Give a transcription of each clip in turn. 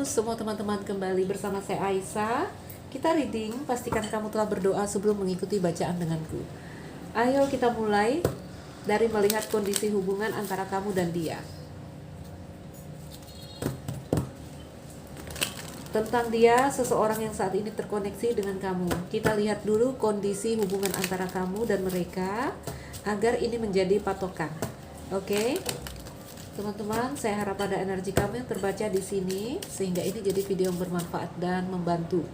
semua teman-teman, kembali bersama saya Aisyah. Kita reading, pastikan kamu telah berdoa sebelum mengikuti bacaan denganku. Ayo kita mulai dari melihat kondisi hubungan antara kamu dan dia. Tentang dia, seseorang yang saat ini terkoneksi dengan kamu. Kita lihat dulu kondisi hubungan antara kamu dan mereka agar ini menjadi patokan. Oke? Teman-teman, saya harap ada energi kamu yang terbaca di sini sehingga ini jadi video yang bermanfaat dan membantu.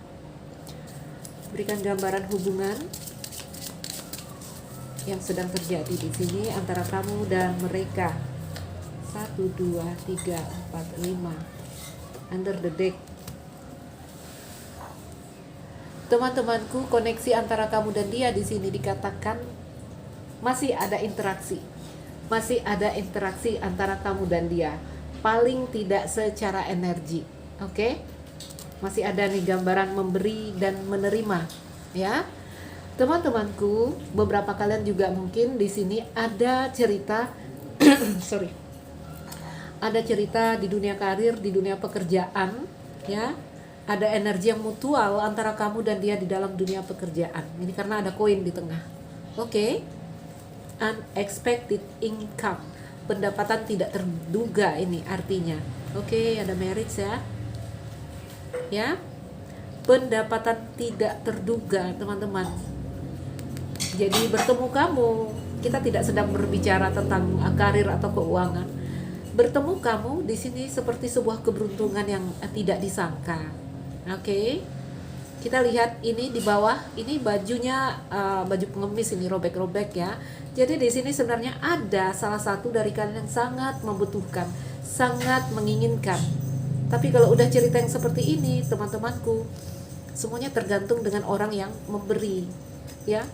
Berikan gambaran hubungan yang sedang terjadi di sini antara kamu dan mereka. 1, 2, 3, 4, 5. Under the deck. Teman-temanku, koneksi antara kamu dan dia di sini dikatakan masih ada interaksi. Masih ada interaksi antara kamu dan dia, paling tidak secara energi. Oke? Masih ada nih gambaran memberi dan menerima, ya. Teman-temanku, beberapa kalian juga mungkin di sini ada cerita sorry. Ada cerita di dunia karir, di dunia pekerjaan, ya. Ada energi yang mutual antara kamu dan dia di dalam dunia pekerjaan. Ini karena ada koin di tengah. Oke? Unexpected income, pendapatan tidak terduga, ini artinya. Oke, ada marriage ya, pendapatan tidak terduga, teman-teman. Jadi bertemu kamu, kita tidak sedang berbicara tentang karir atau keuangan. Bertemu kamu di sini seperti sebuah keberuntungan yang tidak disangka. Oke, kita lihat ini di bawah, ini bajunya baju pengemis, ini robek-robek ya. Jadi di sini sebenarnya ada salah satu dari kalian yang sangat membutuhkan, sangat menginginkan. Tapi kalau udah cerita yang seperti ini, teman-temanku, semuanya tergantung dengan orang yang memberi, ya.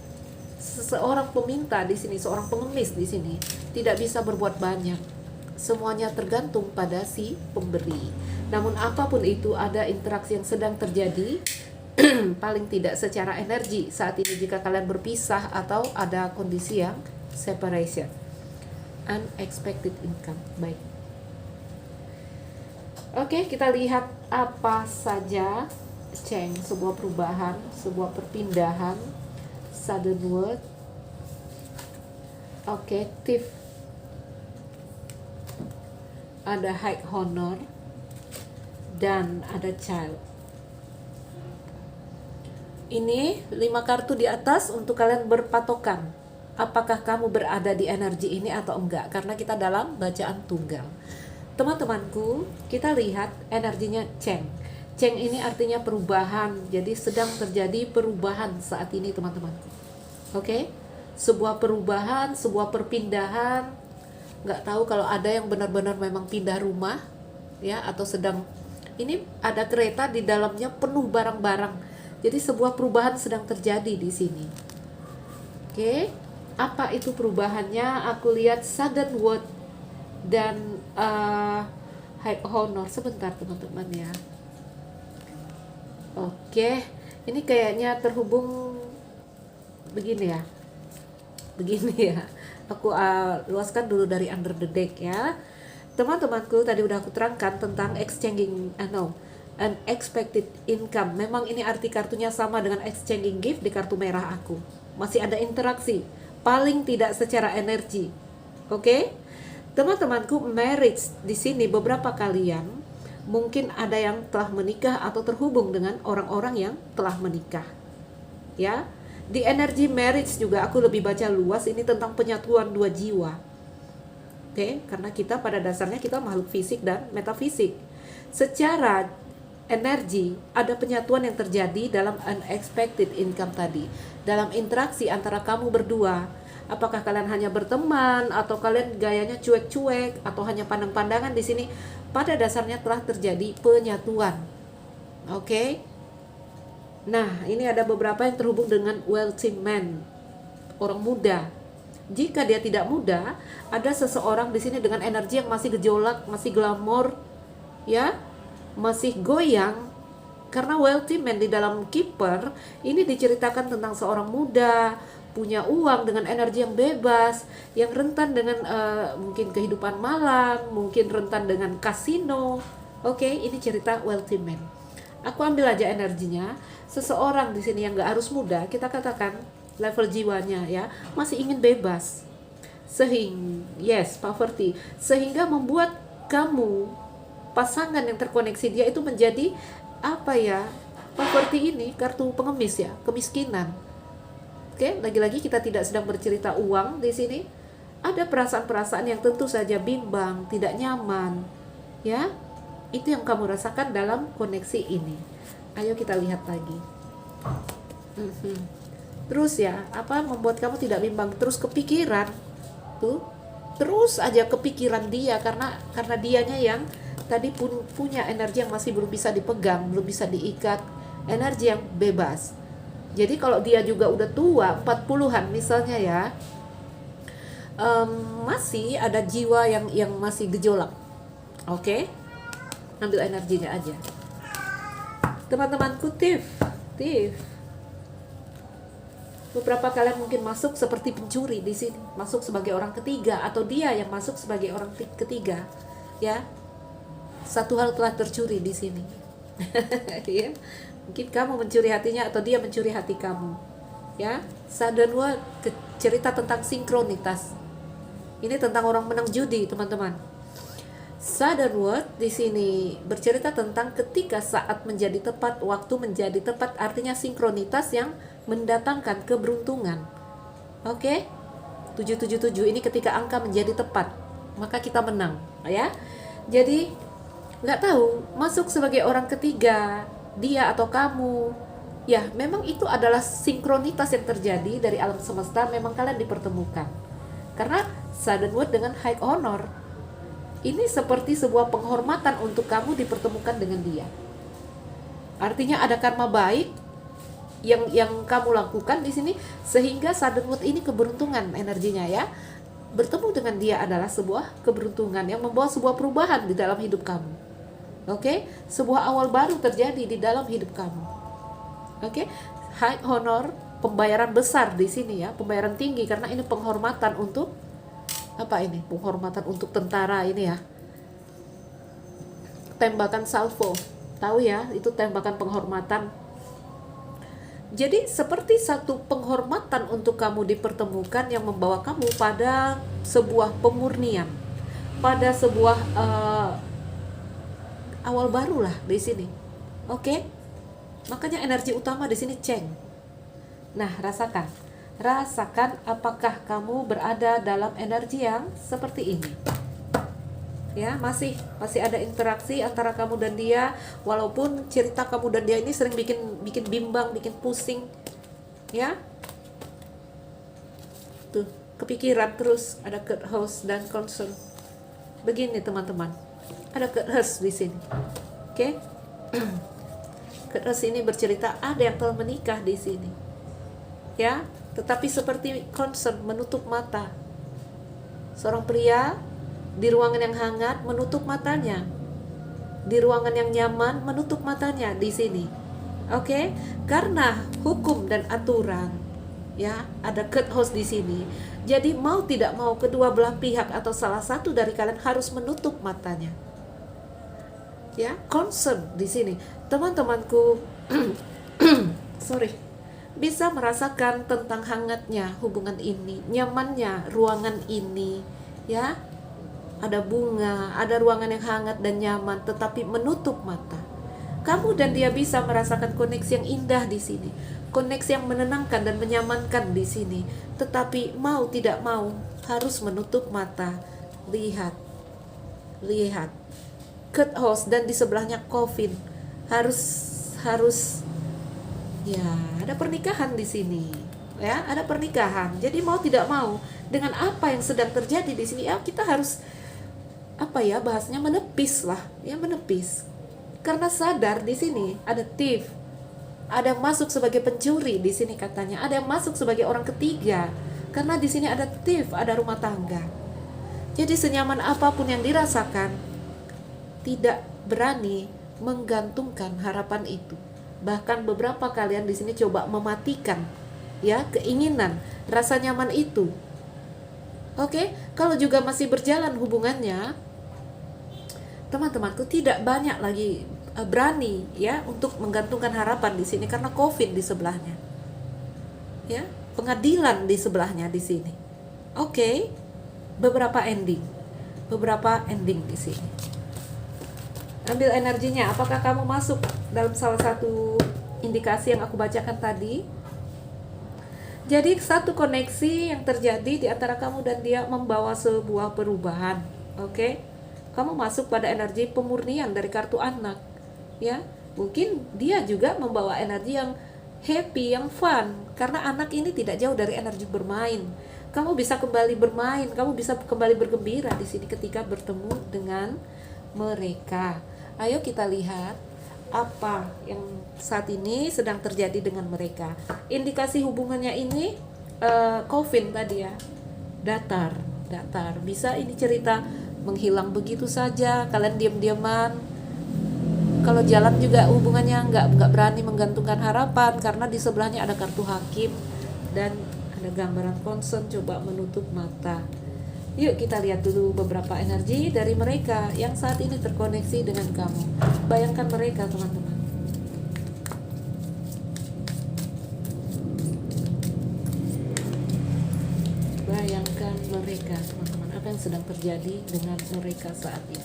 Seorang peminta di sini, seorang pengemis di sini tidak bisa berbuat banyak. Semuanya tergantung pada si pemberi. Namun apapun itu, ada interaksi yang sedang terjadi. Paling tidak secara energi saat ini jika kalian berpisah atau ada kondisi yang separation. Unexpected income. Baik. Oke, kita lihat apa saja change, sebuah perubahan, sebuah perpindahan, sudden word. Oke, thief. Ada high honor dan ada child. Ini 5 kartu di atas untuk kalian berpatokan. Apakah kamu berada di energi ini atau enggak? Karena kita dalam bacaan tunggal. Teman-temanku, kita lihat energinya Cheng. Cheng ini artinya perubahan. Jadi sedang terjadi perubahan saat ini, teman-temanku. Oke? Sebuah perubahan, sebuah perpindahan. Nggak tahu kalau ada yang benar-benar memang pindah rumah, ya, atau sedang ini ada kereta di dalamnya penuh barang-barang. Jadi sebuah perubahan sedang terjadi di sini. Oke, apa itu perubahannya? Aku lihat sudden word dan high honor. Sebentar teman-teman ya. Oke, ini kayaknya terhubung begini ya. Begini ya. Aku luaskan dulu dari under the deck ya. Teman-temanku, tadi udah aku terangkan tentang exchanging unexpected income. Memang ini arti kartunya sama dengan exchanging gift di kartu merah aku. Masih ada interaksi, paling tidak secara energi. Oke? Teman-temanku, marriage di sini beberapa kalian mungkin ada yang telah menikah atau terhubung dengan orang-orang yang telah menikah. Ya. Di energi marriage juga aku lebih baca luas, ini tentang penyatuan dua jiwa. Oke? Karena kita pada dasarnya kita makhluk fisik dan metafisik. Secara energi, ada penyatuan yang terjadi dalam unexpected income tadi. Dalam interaksi antara kamu berdua. Apakah kalian hanya berteman, atau kalian gayanya cuek-cuek, atau hanya pandang-pandangan di sini. Pada dasarnya telah terjadi penyatuan. Oke? Nah, ini ada beberapa yang terhubung dengan wealthy man. Orang muda. Jika dia tidak muda, ada seseorang di sini dengan energi yang masih gejolak, masih glamor, ya, masih goyang. Karena wealthy man di dalam keeper ini diceritakan tentang seorang muda, punya uang dengan energi yang bebas, yang rentan dengan mungkin kehidupan malam, mungkin rentan dengan kasino, Oke, ini cerita wealthy man. Aku ambil aja energinya. Seseorang di sini yang gak harus muda, kita katakan level jiwanya ya, masih ingin bebas. Yes, poverty. Sehingga membuat kamu, pasangan yang terkoneksi dia itu menjadi apa ya? Poverty ini kartu pengemis ya, kemiskinan. Oke, lagi-lagi kita tidak sedang bercerita uang di sini. Ada perasaan-perasaan yang tentu saja bimbang, tidak nyaman, ya. Itu yang kamu rasakan dalam koneksi ini. Ayo kita lihat lagi. Terus ya, apa membuat kamu tidak bimbang? Terus kepikiran, tuh, terus aja kepikiran dia karena dianya yang tadi pun punya energi yang masih belum bisa dipegang, belum bisa diikat, energi yang bebas. Jadi kalau dia juga udah tua, 40-an misalnya ya, masih ada jiwa yang masih gejolak. Oke? Ambil energinya aja. Teman-temanku, Tiff. Beberapa kalian mungkin masuk seperti pencuri di sini, masuk sebagai orang ketiga, atau dia yang masuk sebagai orang ketiga, ya. Satu hal telah tercuri di sini. Ya. Mungkin kamu mencuri hatinya atau dia mencuri hati kamu. Ya, Sudden Word cerita tentang sinkronitas. Ini tentang orang menang judi, teman-teman. Sudden Word di sini bercerita tentang ketika saat menjadi tepat, waktu menjadi tepat, artinya sinkronitas yang mendatangkan keberuntungan. Oke? 777 ini ketika angka menjadi tepat, maka kita menang, ya. Jadi nggak tahu masuk sebagai orang ketiga, dia atau kamu. Ya, memang itu adalah sinkronitas yang terjadi dari alam semesta, memang kalian dipertemukan. Karena Sudden Word dengan High Honor ini seperti sebuah penghormatan untuk kamu dipertemukan dengan dia. Artinya ada karma baik yang kamu lakukan di sini sehingga Sudden Word ini keberuntungan energinya ya. Bertemu dengan dia adalah sebuah keberuntungan yang membawa sebuah perubahan di dalam hidup kamu. Oke? Sebuah awal baru terjadi di dalam hidup kamu. Oke? High honor, pembayaran besar di sini ya, pembayaran tinggi karena ini penghormatan untuk apa ini? Penghormatan untuk tentara ini ya. Tembakan salvo. Tahu ya, itu tembakan penghormatan. Jadi seperti satu penghormatan untuk kamu dipertemukan yang membawa kamu pada sebuah pemurnian, pada sebuah awal baru lah di sini. Oke? Makanya energi utama di sini Cheng. Nah, rasakan apakah kamu berada dalam energi yang seperti ini. Ya, masih ada interaksi antara kamu dan dia, walaupun cerita kamu dan dia ini sering bikin bimbang, bikin pusing. Ya. Tuh, kepikiran terus, ada Curse dan concern. Begini teman-teman. Ada Curse di sini. Oke? Curse ini bercerita ada yang telah menikah di sini. Ya, tetapi seperti concern menutup mata. Seorang pria di ruangan yang hangat menutup matanya, di ruangan yang nyaman menutup matanya di sini. Oke? Karena hukum dan aturan, ya, ada cut house di sini. Jadi mau tidak mau kedua belah pihak atau salah satu dari kalian harus menutup matanya. Ya, concern di sini. Teman-temanku bisa merasakan tentang hangatnya hubungan ini, nyamannya ruangan ini, ya. Ada bunga, ada ruangan yang hangat dan nyaman, tetapi menutup mata. Kamu dan dia bisa merasakan koneksi yang indah di sini, koneksi yang menenangkan dan menyamankan di sini. Tetapi mau tidak mau harus menutup mata. Lihat, cut house dan di sebelahnya coffin. Harus, ya, ada pernikahan di sini. Ya, ada pernikahan. Jadi mau tidak mau dengan apa yang sedang terjadi di sini, ya kita harus bahasanya menepis lah, ya menepis. Karena sadar di sini ada thief, ada yang masuk sebagai pencuri di sini katanya, ada yang masuk sebagai orang ketiga. Karena di sini ada thief, ada rumah tangga. Jadi senyaman apapun yang dirasakan, tidak berani menggantungkan harapan itu. Bahkan beberapa kalian di sini coba mematikan, ya, keinginan, rasa nyaman itu. Oke, kalau juga masih berjalan hubungannya, teman-temanku tidak banyak lagi berani ya untuk menggantungkan harapan di sini karena COVID di sebelahnya. Ya, pengadilan di sebelahnya di sini. Oke, beberapa ending di sini. Ambil energinya, apakah kamu masuk dalam salah satu indikasi yang aku bacakan tadi? Jadi satu koneksi yang terjadi di antara kamu dan dia membawa sebuah perubahan. Oke? Kamu masuk pada energi pemurnian dari kartu anak. Ya, mungkin dia juga membawa energi yang happy, yang fun, karena anak ini tidak jauh dari energi bermain. Kamu bisa kembali bermain, kamu bisa kembali bergembira di sini ketika bertemu dengan mereka. Ayo kita lihat apa yang saat ini sedang terjadi dengan mereka. Indikasi hubungannya ini Coffin tadi ya, datar. Bisa ini cerita menghilang begitu saja, kalian diam-diaman. Kalau jalan juga hubungannya nggak berani menggantungkan harapan karena di sebelahnya ada kartu hakim dan ada gambaran concern coba menutup mata. Yuk kita lihat dulu beberapa energi dari mereka yang saat ini terkoneksi dengan kamu. Bayangkan mereka, teman-teman. Bayangkan mereka, teman-teman. Apa yang sedang terjadi dengan mereka saat ini?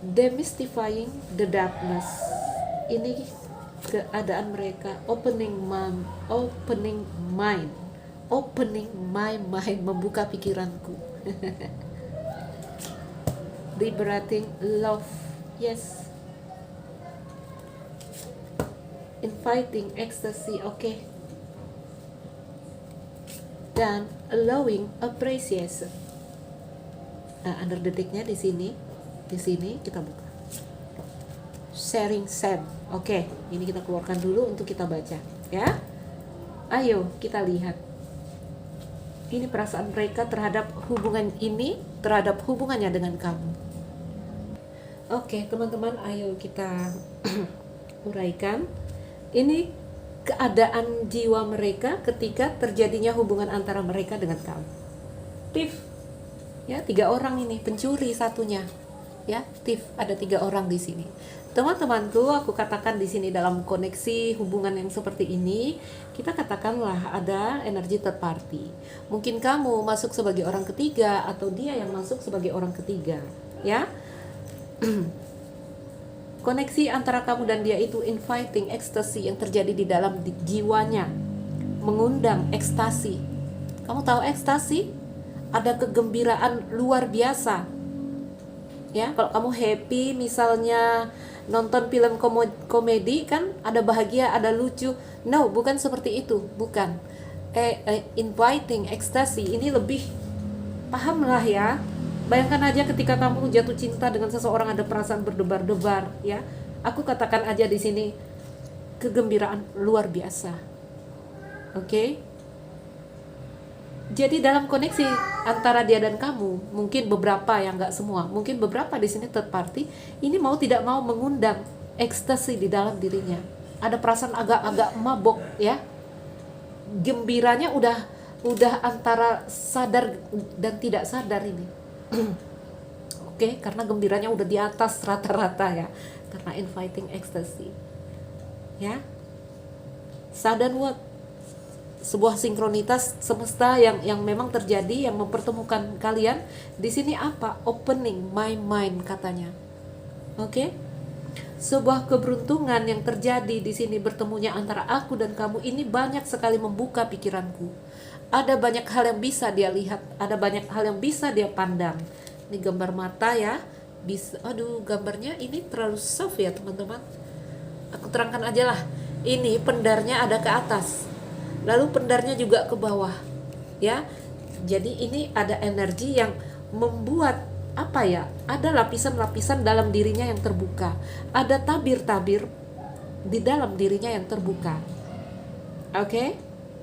Demystifying the darkness. Ini keadaan mereka, opening my mind, membuka pikiranku. Liberating love, yes. Inviting ecstasy, oke. Dan allowing appreciation. Nah, under detiknya di sini kita buka. Sharing same. Oke, ini kita keluarkan dulu untuk kita baca, ya. Ayo kita lihat. Ini perasaan mereka terhadap hubungan ini, terhadap hubungannya dengan kamu. Oke, teman-teman, ayo kita uraikan. Ini keadaan jiwa mereka ketika terjadinya hubungan antara mereka dengan kamu. Thief. Ya, 3 orang ini, pencuri satunya. Ya, thief, ada 3 orang di sini. Teman-temanku, aku katakan di sini dalam koneksi hubungan yang seperti ini, kita katakanlah ada energi third party. Mungkin kamu masuk sebagai orang ketiga atau dia yang masuk sebagai orang ketiga, ya. Koneksi antara kamu dan dia itu inviting ecstasy yang terjadi di dalam jiwanya, mengundang ekstasi. Kamu tahu ekstasi? Ada kegembiraan luar biasa. Ya, kalau kamu happy misalnya nonton film komedi kan ada bahagia, ada lucu. No, bukan seperti itu, bukan. Inviting ecstasy ini lebih, pahamlah ya. Bayangkan aja ketika kamu jatuh cinta dengan seseorang, ada perasaan berdebar-debar, ya. Aku katakan aja di sini kegembiraan luar biasa. Oke? Jadi dalam koneksi antara dia dan kamu, mungkin beberapa, yang nggak semua, mungkin beberapa di sini third party, ini mau tidak mau mengundang ekstasi di dalam dirinya. Ada perasaan agak-agak mabok, ya. Gembiranya udah antara sadar dan tidak sadar ini. Oke, karena gembiranya udah di atas rata-rata ya, karena inviting ecstasy. Ya. Sudden what? Sebuah sinkronitas semesta yang memang terjadi, yang mempertemukan kalian. Di sini apa? Opening my mind katanya. Oke? Sebuah keberuntungan yang terjadi di sini, bertemunya antara aku dan kamu ini banyak sekali membuka pikiranku. Ada banyak hal yang bisa dia lihat, ada banyak hal yang bisa dia pandang. Ini gambar mata ya. Gambarnya ini terlalu soft ya teman-teman. Aku terangkan aja lah. Ini pendarnya ada ke atas, lalu pendarnya juga ke bawah, ya. Jadi ini ada energi yang membuat apa ya? Ada lapisan-lapisan dalam dirinya yang terbuka. Ada tabir-tabir di dalam dirinya yang terbuka. Oke?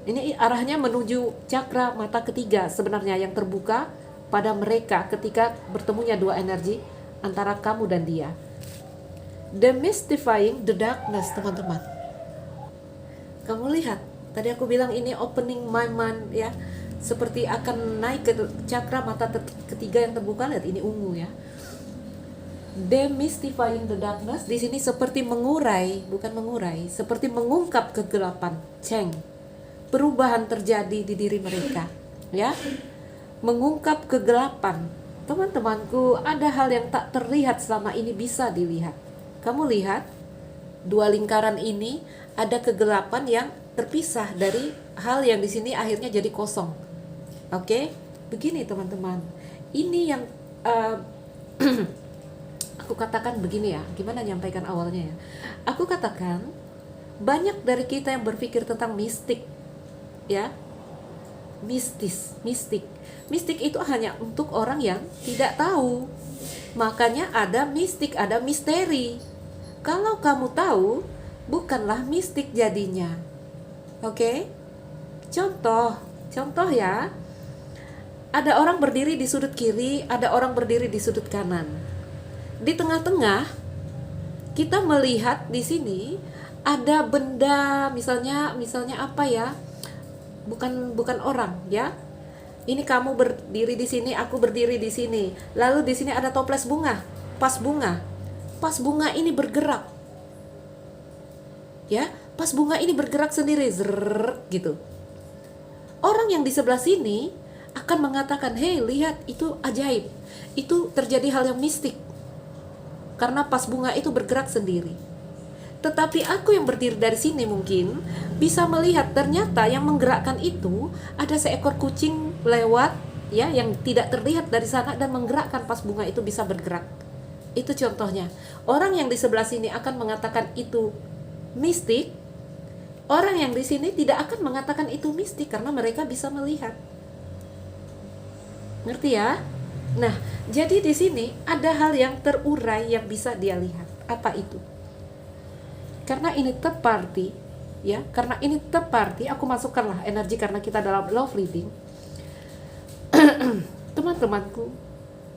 Ini arahnya menuju cakra mata ketiga sebenarnya yang terbuka pada mereka ketika bertemunya dua energi antara kamu dan dia. Demystifying the darkness, teman-teman. Kamu lihat, tadi aku bilang ini opening my mind ya. seperti akan naik ke cakra mata ketiga yang terbuka. Lihat ini ungu ya. Demystifying the darkness di sini seperti mengurai, bukan mengurai, seperti mengungkap kegelapan. Cheng. Perubahan terjadi di diri mereka, ya. Mengungkap kegelapan. Teman-temanku, ada hal yang tak terlihat selama ini bisa dilihat. Kamu lihat dua lingkaran ini, ada kegelapan yang terpisah dari hal yang di sini akhirnya jadi kosong. Oke? Begini teman-teman. Ini yang aku katakan begini ya, gimana nyampaikan awalnya ya. Aku katakan banyak dari kita yang berpikir tentang mistik, ya, mistik itu hanya untuk orang yang tidak tahu. Makanya ada mistik, ada misteri. Kalau kamu tahu, bukanlah mistik jadinya. Oke? Contoh ya. Ada orang berdiri di sudut kiri, ada orang berdiri di sudut kanan. Di tengah-tengah kita melihat di sini ada benda, misalnya apa ya? Bukan orang, ya. Ini kamu berdiri di sini, aku berdiri di sini. Lalu di sini ada toples bunga, pas bunga. Pas bunga ini bergerak. Ya, pas bunga ini bergerak sendiri, zrrr, gitu. Orang yang di sebelah sini akan mengatakan, "Hei, lihat, itu ajaib. Itu terjadi hal yang mistik." Karena pas bunga itu bergerak sendiri. Tetapi aku yang berdiri dari sini mungkin bisa melihat ternyata yang menggerakkan itu ada seekor kucing lewat, ya, yang tidak terlihat dari sana dan menggerakkan pas bunga itu bisa bergerak. Itu contohnya. Orang yang di sebelah sini akan mengatakan itu mistik. Orang yang di sini tidak akan mengatakan itu mistik karena mereka bisa melihat. Ngerti ya? Nah, jadi di sini ada hal yang terurai yang bisa dia lihat. Apa itu? Karena ini third party, ya, karena ini third party, aku masukkanlah energi karena kita dalam love reading. Teman-temanku,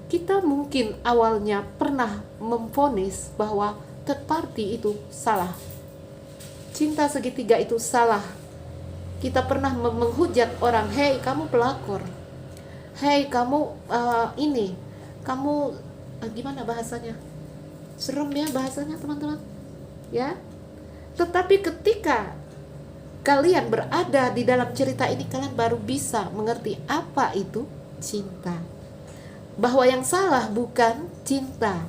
kita mungkin awalnya pernah memvonis bahwa third party itu salah. Cinta segitiga itu salah. Kita pernah menghujat orang, "Hei, kamu pelakor. Hei, kamu gimana bahasanya? Serem ya bahasanya, teman-teman. Ya. Tetapi ketika kalian berada di dalam cerita ini, kalian baru bisa mengerti apa itu cinta. Bahwa yang salah bukan cinta.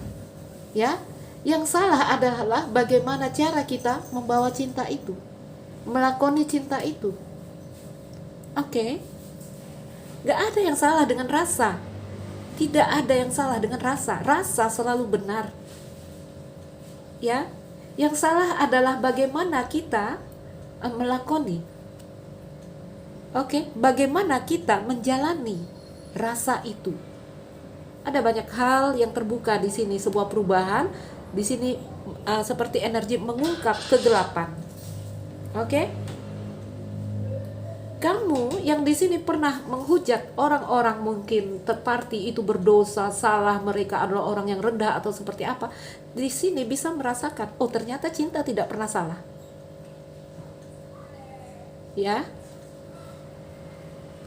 Ya. Yang salah adalah bagaimana cara kita membawa cinta itu, melakoni cinta itu. Oke. Gak ada yang salah dengan rasa. Tidak ada yang salah dengan rasa. Rasa selalu benar. Ya, yang salah adalah bagaimana kita melakoni. Oke, bagaimana kita menjalani rasa itu. Ada banyak hal yang terbuka di sini, sebuah perubahan. Di sini seperti energi mengungkap kegelapan. Oke? Kamu yang di sini pernah menghujat orang-orang mungkin third party itu berdosa, salah, mereka adalah orang yang rendah atau seperti apa. Di sini bisa merasakan, oh ternyata cinta tidak pernah salah. Ya.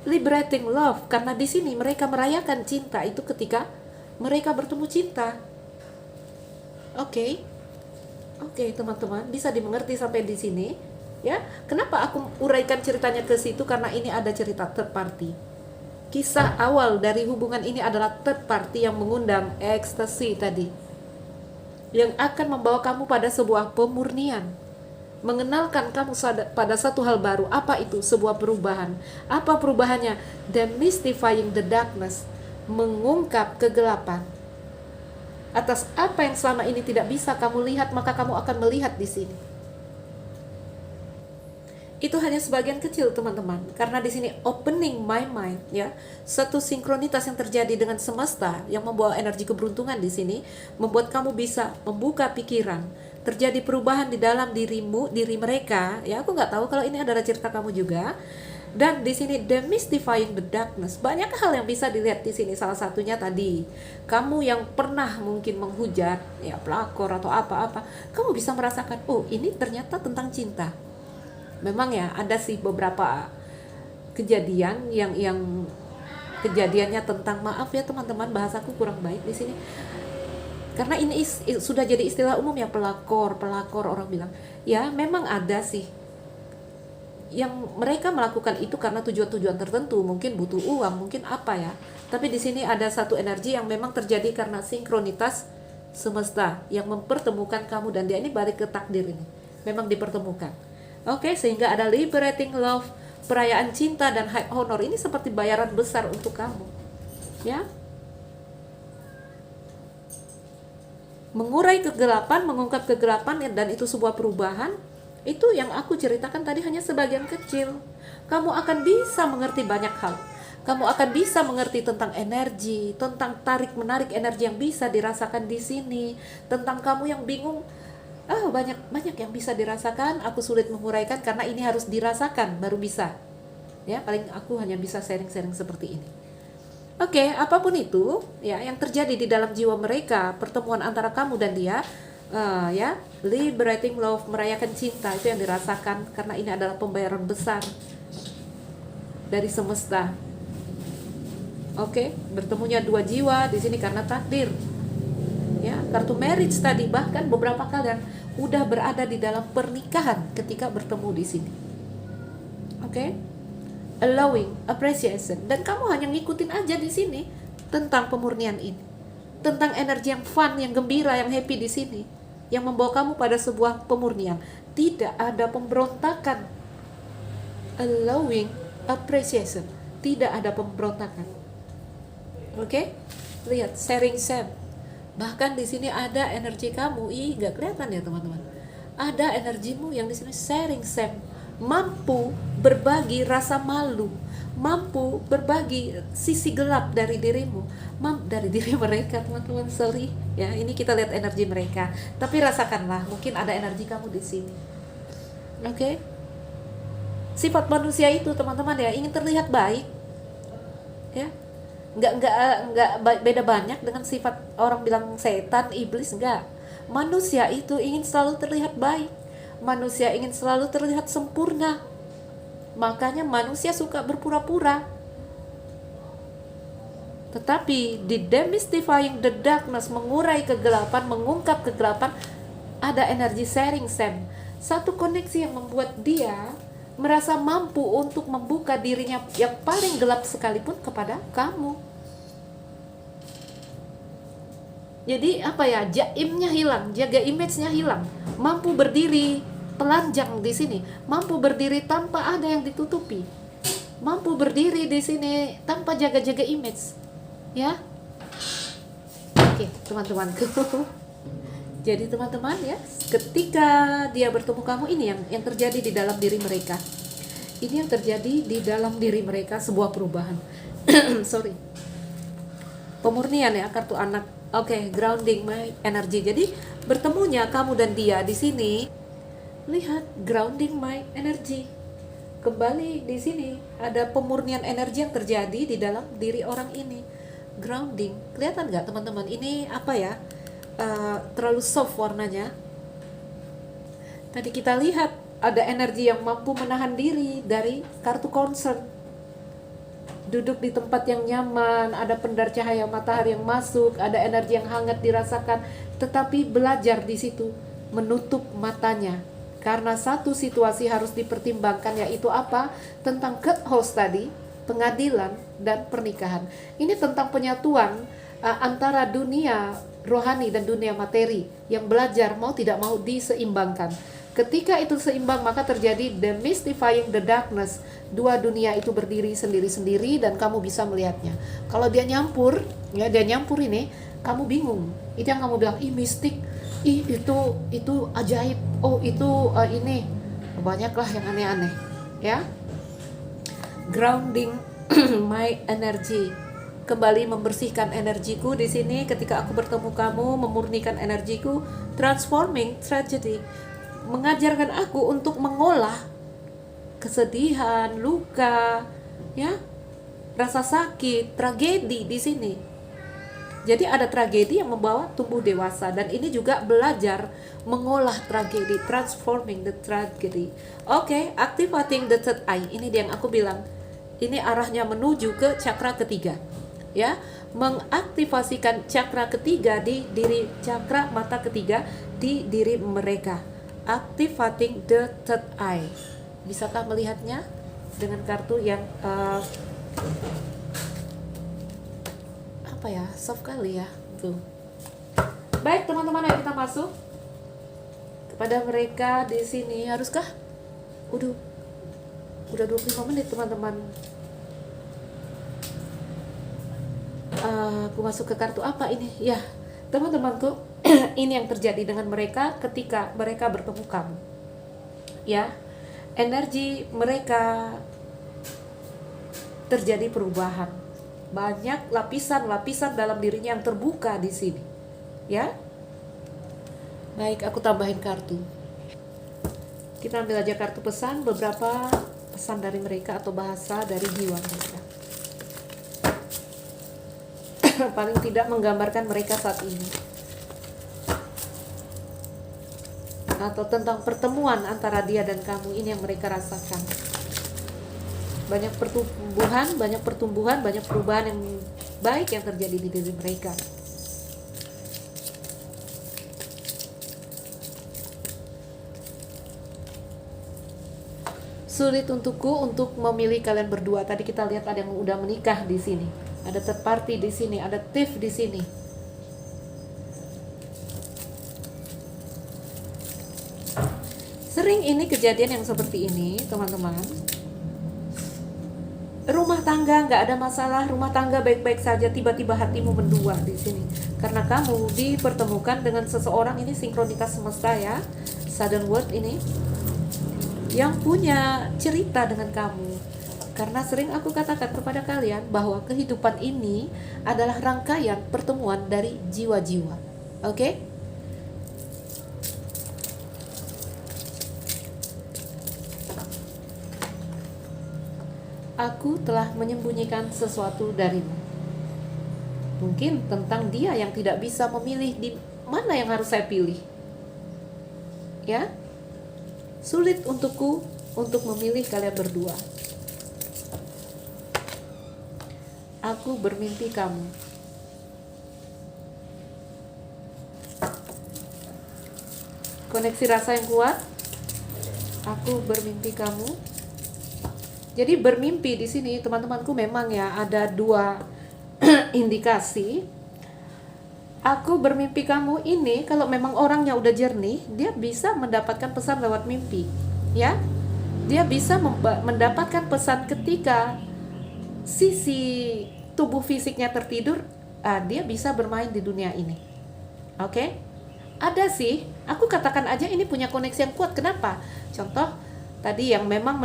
Liberating love, karena di sini mereka merayakan cinta itu ketika mereka bertemu cinta. Oke, teman-teman, bisa dimengerti sampai di sini. Ya, kenapa aku uraikan ceritanya ke situ? Karena ini ada cerita third party. Kisah awal dari hubungan ini adalah third party yang mengundang ekstasi tadi, yang akan membawa kamu pada sebuah pemurnian, mengenalkan kamu pada satu hal baru. Apa itu? Sebuah perubahan. Apa perubahannya? Demystifying the darkness, mengungkap kegelapan. Atas apa yang selama ini tidak bisa kamu lihat, maka kamu akan melihat di sini. Itu hanya sebagian kecil, teman-teman, karena di sini opening my mind, ya, satu sinkronitas yang terjadi dengan semesta yang membawa energi keberuntungan di sini, membuat kamu bisa membuka pikiran, terjadi perubahan di dalam dirimu, diri mereka, ya. Aku nggak tahu kalau ini adalah cerita kamu juga. Dan di sini demystifying the darkness, banyak hal yang bisa dilihat di sini. Salah satunya tadi, kamu yang pernah mungkin menghujat, ya, pelakor atau apa-apa, kamu bisa merasakan, oh ini ternyata tentang cinta. Memang ya ada sih beberapa kejadian yang kejadiannya tentang, maaf ya teman-teman, bahasaku kurang baik di sini. Karena ini sudah jadi istilah umum ya, pelakor orang bilang. Ya, memang ada sih yang mereka melakukan itu karena tujuan-tujuan tertentu, mungkin butuh uang, mungkin apa ya. Tapi di sini ada satu energi yang memang terjadi karena sinkronitas semesta yang mempertemukan kamu dan dia. Ini balik ke takdir, ini memang dipertemukan. Oke, sehingga ada liberating love, perayaan cinta dan high honor. Ini seperti bayaran besar untuk kamu, ya. Mengurai kegelapan, mengungkap kegelapan, dan itu sebuah perubahan. Itu yang aku ceritakan tadi hanya sebagian kecil. Kamu akan bisa mengerti banyak hal. Kamu akan bisa mengerti tentang energi, tentang tarik-menarik energi yang bisa dirasakan di sini, tentang kamu yang bingung. Banyak yang bisa dirasakan. Aku sulit menguraikan karena ini harus dirasakan baru bisa. Ya, paling aku hanya bisa sharing-sharing seperti ini. Oke, apapun itu ya yang terjadi di dalam jiwa mereka, pertemuan antara kamu dan dia, ya, liberating love, merayakan cinta, itu yang dirasakan karena ini adalah pembayaran besar dari semesta. Oke, bertemunya dua jiwa di sini karena takdir. Ya, kartu marriage tadi, bahkan beberapa kalian udah berada di dalam pernikahan ketika bertemu di sini. Oke. Allowing, appreciation, dan kamu hanya ngikutin aja di sini tentang pemurnian ini, tentang energi yang fun, yang gembira, yang happy di sini, yang membawa kamu pada sebuah pemurnian. Tidak ada pemberontakan. Allowing, appreciation, tidak ada pemberontakan. Oke, lihat sharing Sam. Bahkan di sini ada energi kamu, nggak kelihatan ya teman-teman. Ada energimu yang di sini sharing Sam. Mampu berbagi rasa malu, mampu berbagi sisi gelap dari dirimu, dari diri mereka, teman-teman. Sorry ya, ini kita lihat energi mereka, tapi rasakanlah, mungkin ada energi kamu di sini. Oke. Sifat manusia itu teman-teman ya, ingin terlihat baik, ya, nggak beda banyak dengan sifat orang bilang setan, iblis. Nggak, manusia itu ingin selalu terlihat baik. Manusia ingin selalu terlihat sempurna. Makanya manusia suka berpura-pura. Tetapi di demystifying the darkness, mengurai kegelapan, mengungkap kegelapan, ada energi sharing Sam. Satu koneksi yang membuat dia merasa mampu untuk membuka dirinya yang paling gelap sekalipun kepada kamu. Jadi apa ya, jaimnya hilang, jaga image-nya hilang. Mampu berdiri telanjang di sini, mampu berdiri tanpa ada yang ditutupi, mampu berdiri di sini tanpa jaga-jaga image, ya. Oke, teman-temanku. Jadi teman-teman ya, ketika dia bertemu kamu, ini yang terjadi di dalam diri mereka. Ini yang terjadi di dalam diri mereka, sebuah perubahan. Sorry. Pemurnian ya, kartu anak. Oke, grounding my energy. Jadi bertemunya kamu dan dia di sini, lihat, grounding my energy. Kembali di sini ada pemurnian energi yang terjadi di dalam diri orang ini. Grounding, kelihatan nggak teman-teman? Ini apa ya? Terlalu soft warnanya. Tadi kita lihat ada energi yang mampu menahan diri dari kartu concern. Duduk di tempat yang nyaman, ada pendar cahaya matahari yang masuk, ada energi yang hangat dirasakan, tetapi belajar di situ menutup matanya karena satu situasi harus dipertimbangkan, yaitu apa? Tentang court house tadi, pengadilan dan pernikahan. Ini tentang penyatuan antara dunia rohani dan dunia materi yang belajar mau tidak mau diseimbangkan. Ketika itu seimbang, maka terjadi demystifying the darkness. Dua dunia itu berdiri sendiri-sendiri dan kamu bisa melihatnya. Kalau dia nyampur, ya dia nyampur ini, kamu bingung. Itu yang kamu bilang, mistik, itu ajaib, itu ini. Banyaklah yang aneh-aneh, ya. Grounding my energy. Kembali membersihkan energiku di sini ketika aku bertemu kamu, memurnikan energiku, transforming tragedy. Mengajarkan aku untuk mengolah kesedihan, luka, ya, rasa sakit, tragedi di sini. Jadi ada tragedi yang membawa tumbuh dewasa, dan ini juga belajar mengolah tragedi, transforming the tragedy. Oke, activating the third eye. Ini dia yang aku bilang, Ini arahnya menuju ke cakra ketiga, ya, mengaktifasikan cakra ketiga di diri, cakra mata ketiga di diri mereka, activating the third eye. Bisakah melihatnya dengan kartu yang apa ya, soft kali ya, tuh. Baik teman-teman, ayo kita masuk kepada mereka di sini. Haruskah? Udah 25 menit teman-teman. Aku masuk ke kartu apa ini? Ya, teman-temanku, ini yang terjadi dengan mereka ketika mereka bertemu kamu. Ya, energi mereka terjadi perubahan. Banyak lapisan-lapisan dalam dirinya yang terbuka di sini. Ya. Baik, aku tambahin kartu. Kita ambil aja kartu pesan, beberapa pesan dari mereka atau bahasa dari jiwa mereka. Paling tidak menggambarkan mereka saat ini, atau tentang pertemuan antara dia dan kamu. Ini yang mereka rasakan. Banyak pertumbuhan, banyak perubahan yang baik yang terjadi di diri mereka. Sulit untukku untuk memilih kalian berdua. Tadi kita lihat ada yang udah menikah di sini, ada third party di sini, ada thief di sini. Sering ini kejadian yang seperti ini, teman-teman. Rumah tangga nggak ada masalah, rumah tangga baik-baik saja, tiba-tiba hatimu mendua di sini karena kamu dipertemukan dengan seseorang. Ini sinkronitas semesta ya, sudden word ini, yang punya cerita dengan kamu. Karena sering aku katakan kepada kalian bahwa kehidupan ini adalah rangkaian pertemuan dari jiwa-jiwa. Oke? Aku telah menyembunyikan sesuatu darimu. Mungkin tentang dia yang tidak bisa memilih di mana yang harus saya pilih. Ya? Sulit untukku untuk memilih kalian berdua. Aku bermimpi kamu. Koneksi rasa yang kuat. Aku bermimpi kamu. Jadi bermimpi di sini teman-temanku memang ya ada dua indikasi. Aku bermimpi kamu ini, kalau memang orangnya udah jernih, dia bisa mendapatkan pesan lewat mimpi, ya. Dia bisa mendapatkan pesan ketika sisi tubuh fisiknya tertidur, dia bisa bermain di dunia ini. Oke? Ada sih, aku katakan aja ini punya koneksi yang kuat. Kenapa? Contoh tadi yang memang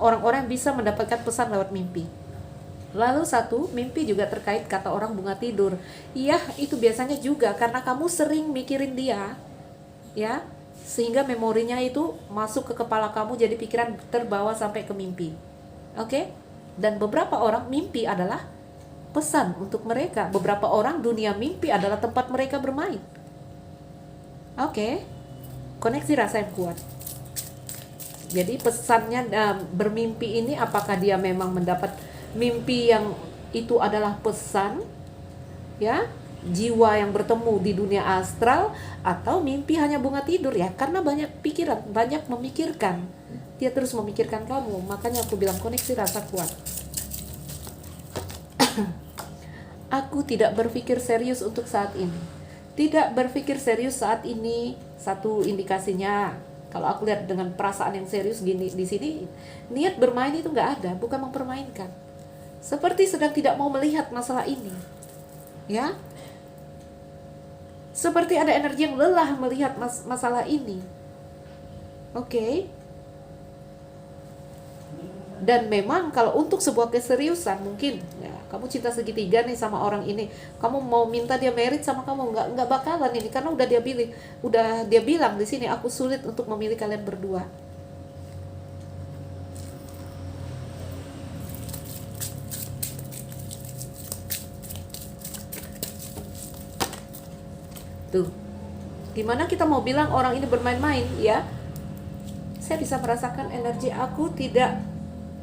orang-orang bisa mendapatkan pesan lewat mimpi. Lalu satu, mimpi juga terkait kata orang bunga tidur. Iya, itu biasanya juga karena kamu sering mikirin dia, ya, sehingga memorinya itu masuk ke kepala kamu, jadi pikiran terbawa sampai ke mimpi. Oke? Dan beberapa orang mimpi adalah pesan untuk mereka. Beberapa orang dunia mimpi adalah tempat mereka bermain. Oke? Koneksi rasa yang kuat. Jadi pesannya bermimpi ini, apakah dia memang mendapat mimpi yang itu adalah pesan, ya, jiwa yang bertemu di dunia astral, atau mimpi hanya bunga tidur, ya, karena banyak pikiran, banyak memikirkan, dia terus memikirkan kamu. Makanya aku bilang koneksi rasa kuat. Aku tidak berpikir serius untuk saat ini. Tidak berpikir serius saat ini, satu indikasinya. Kalau aku lihat dengan perasaan yang serius gini di sini, niat bermain itu nggak ada, bukan mempermainkan. Seperti sedang tidak mau melihat masalah ini, ya. Seperti ada energi yang lelah melihat masalah ini. Oke. Dan memang kalau untuk sebuah keseriusan, mungkin ya, kamu cinta segitiga nih sama orang ini, kamu mau minta dia merit sama kamu, nggak bakalan ini, karena udah dia bilang di sini, aku sulit untuk memilih kalian berdua. Tuh, dimana kita mau bilang orang ini bermain-main, ya, saya bisa merasakan energi aku tidak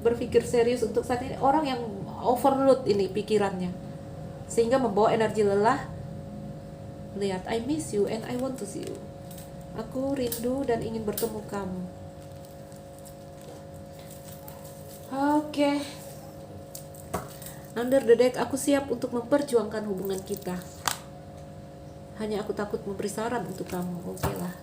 berpikir serius untuk saat ini, orang yang overload ini pikirannya, sehingga membawa energi lelah. Lihat, I miss you and I want to see you. Aku rindu dan ingin bertemu kamu. Oke. Under the deck, aku siap untuk memperjuangkan hubungan kita. Hanya aku takut memberi saran untuk kamu. Oke lah.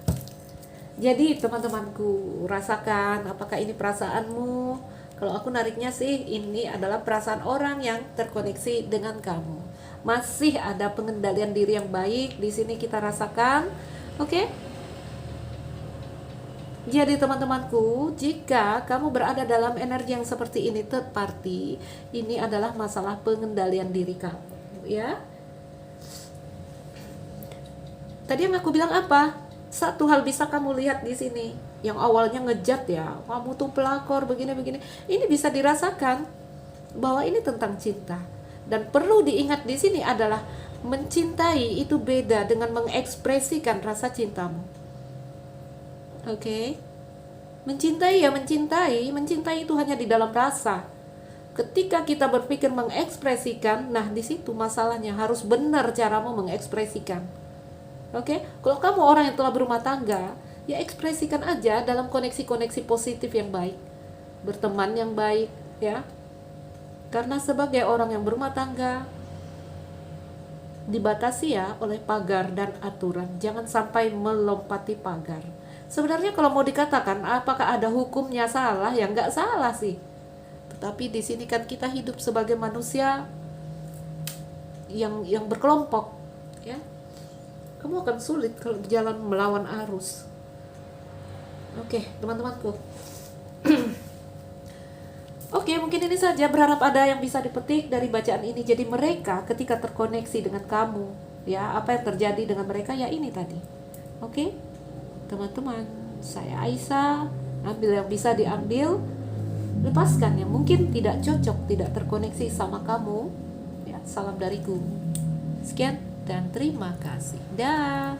Jadi teman-temanku, rasakan apakah ini perasaanmu. Kalau aku nariknya sih, ini adalah perasaan orang yang terkoneksi dengan kamu. Masih ada pengendalian diri yang baik di sini kita rasakan. Oke? Jadi teman-temanku, jika kamu berada dalam energi yang seperti ini, third party, ini adalah masalah pengendalian diri kamu, ya. Tadi yang aku bilang apa? Satu hal bisa kamu lihat di sini. Yang awalnya ngejat ya, kamu tuh pelakor begini-begini. Ini bisa dirasakan bahwa ini tentang cinta. Dan perlu diingat di sini adalah mencintai itu beda dengan mengekspresikan rasa cintamu. Oke. Mencintai ya mencintai itu hanya di dalam rasa. Ketika kita berpikir mengekspresikan, nah di situ masalahnya, harus benar caramu mengekspresikan. Oke? Kalau kamu orang yang telah berumah tangga, ya ekspresikan aja dalam koneksi-koneksi positif yang baik. Berteman yang baik, ya. Karena sebagai orang yang berumah tangga, dibatasi ya oleh pagar dan aturan. Jangan sampai melompati pagar. Sebenarnya kalau mau dikatakan apakah ada hukumnya salah, ya nggak salah sih. Tetapi di sini kan kita hidup sebagai manusia yang berkelompok, ya. Kamu akan sulit kalau berjalan melawan arus. Oke, teman-temanku. Oke, mungkin ini saja. Berharap ada yang bisa dipetik dari bacaan ini. Jadi mereka ketika terkoneksi dengan kamu, ya, apa yang terjadi dengan mereka, ya ini tadi. Oke, teman-teman, saya Aisyah. Ambil yang bisa diambil, lepaskan yang mungkin tidak cocok, tidak terkoneksi sama kamu. Ya, salam dariku. Sekian dan terima kasih. Dah.